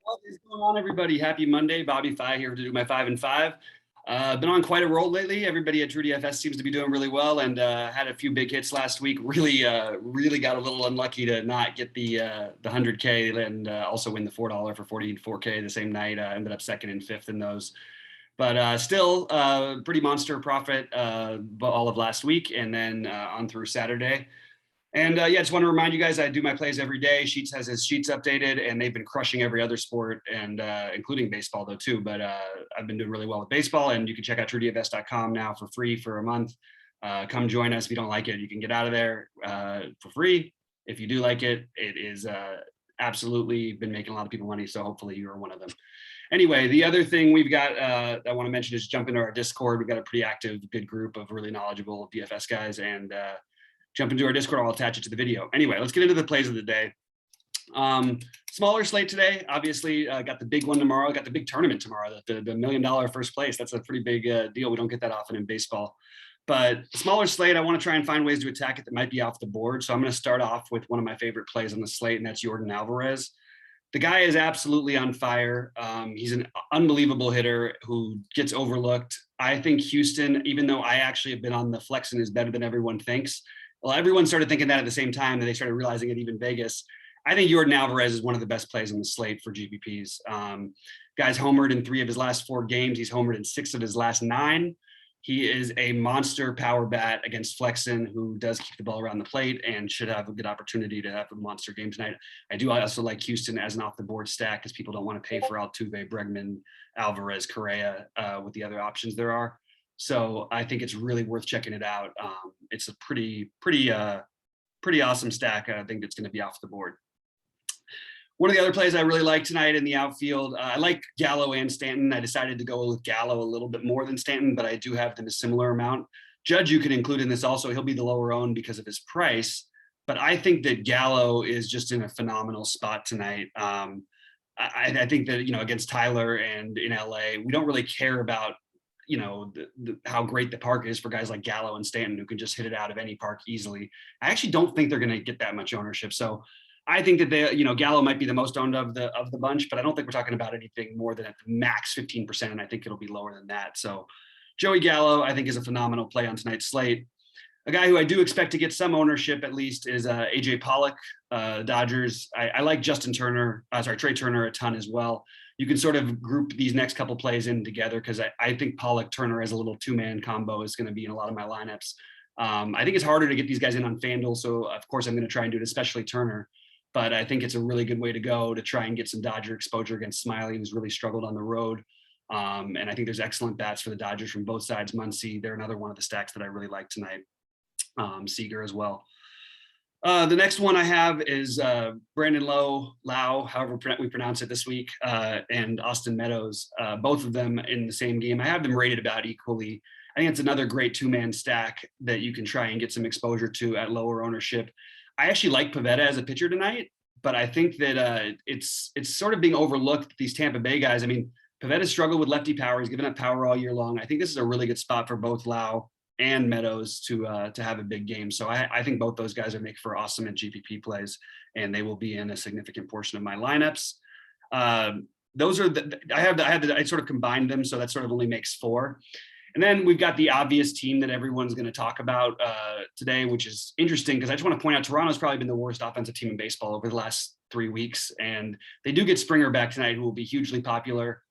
What is going on, everybody? Happy Monday. BobbyFi here to do my 5 and 5. Been on quite a roll lately. Everybody at TrueDFS seems to be doing really well, and had a few big hits last week. Really got a little unlucky to not get the 100K and also win the $4 for 44K the same night. Ended up second and fifth in those, but still pretty monster profit all of last week, and then on through Saturday. And yeah, just want to remind you guys, I do my plays every day. Sheets has his sheets updated, and they've been crushing every other sport, and including baseball though too. But I've been doing really well with baseball, and you can check out truedfs.com now for free for a month. Come join us. If you don't like it, you can get out of there for free. If you do like it, it is absolutely been making a lot of people money. So hopefully you are one of them. Anyway, the other thing we've got I want to mention is jump into our Discord. We've got a pretty active, good group of really knowledgeable DFS guys, and jump into our Discord. I'll attach it to the video. Anyway, let's get into the plays of the day. Smaller slate today. Obviously, got the big one tomorrow. Got the big tournament tomorrow. The $1 million first place. That's a pretty big deal. We don't get that often in baseball. But smaller slate, I want to try and find ways to attack it that might be off the board. So I'm going to start off with one of my favorite plays on the slate, and that's Jordan Alvarez. The guy is absolutely on fire. He's an unbelievable hitter who gets overlooked. I think Houston, even though I actually have been on the flex and is better than everyone thinks, well, everyone started thinking that at the same time, and they started realizing it, even Vegas. I think Jordan Alvarez is one of the best plays on the slate for GPPs. Guy's homered in 3 of his last 4 games. He's homered in 6 of his last 9. He is a monster power bat against Flexen, who does keep the ball around the plate and should have a good opportunity to have a monster game tonight. I do also like Houston as an off-the-board stack because people don't want to pay for Altuve, Bregman, Alvarez, Correa with the other options there are. So I think it's really worth checking it out. It's a pretty awesome stack. I think it's going to be off the board. One of the other plays I really like tonight in the outfield, I like Gallo and Stanton. I decided to go with Gallo a little bit more than Stanton, but I do have them a similar amount. Judge, you can include in this also. He'll be the lower owned because of his price, but I think that Gallo is just in a phenomenal spot tonight. I think that, against Tyler and in LA, we don't really care about how great the park is for guys like Gallo and Stanton, who can just hit it out of any park easily. I actually don't think they're going to get that much ownership. So I think that Gallo might be the most owned of the bunch, but I don't think we're talking about anything more than at the max 15%. And I think it'll be lower than that. So Joey Gallo, I think, is a phenomenal play on tonight's slate. A guy who I do expect to get some ownership at least is AJ Pollock, Dodgers. I like Trey Turner a ton as well. You can sort of group these next couple plays in together because I think Pollock Turner as a little 2-man combo is going to be in a lot of my lineups. I think it's harder to get these guys in on FanDuel, so of course I'm going to try and do it, especially Turner. But I think it's a really good way to go to try and get some Dodger exposure against Smiley, who's really struggled on the road. And I think there's excellent bats for the Dodgers from both sides. Muncy, they're another one of the stacks that I really like tonight. Seager as well. The next one I have is Brandon Lowe, however we pronounce it this week, and Austin Meadows, both of them in the same game. I have them rated about equally. I think it's another great 2-man stack that you can try and get some exposure to at lower ownership. I actually like Pivetta as a pitcher tonight, but I think that it's sort of being overlooked, these Tampa Bay guys. I mean, Pivetta struggled with lefty power. He's given up power all year long. I think this is a really good spot for both Lowe and Meadows to have a big game. So I think both those guys are make for awesome at GPP plays, and they will be in a significant portion of my lineups. Those are I sort of combined them, so that sort of only makes 4. And then we've got the obvious team that everyone's going to talk about today, which is interesting because I just want to point out Toronto's probably been the worst offensive team in baseball over the last 3 weeks, and they do get Springer back tonight, who will be hugely popular.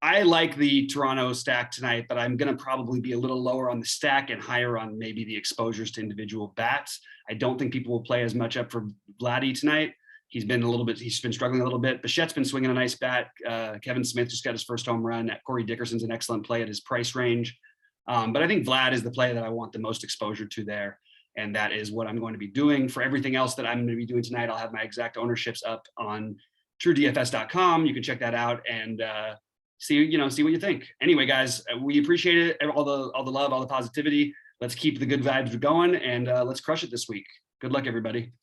I like the Toronto stack tonight, but I'm going to probably be a little lower on the stack and higher on maybe the exposures to individual bats. I don't think people will play as much up for Vladdy tonight. He's been struggling a little bit. Bichette's been swinging a nice bat. Kevin Smith just got his first home run. Corey Dickerson's an excellent play at his price range. But I think Vlad is the play that I want the most exposure to there. And that is what I'm going to be doing. For everything else that I'm going to be doing tonight, I'll have my exact ownerships up on truedfs.com. You can check that out and see what you think. Anyway, guys, we appreciate it. All the love, all the positivity. Let's keep the good vibes going, and let's crush it this week. Good luck, everybody.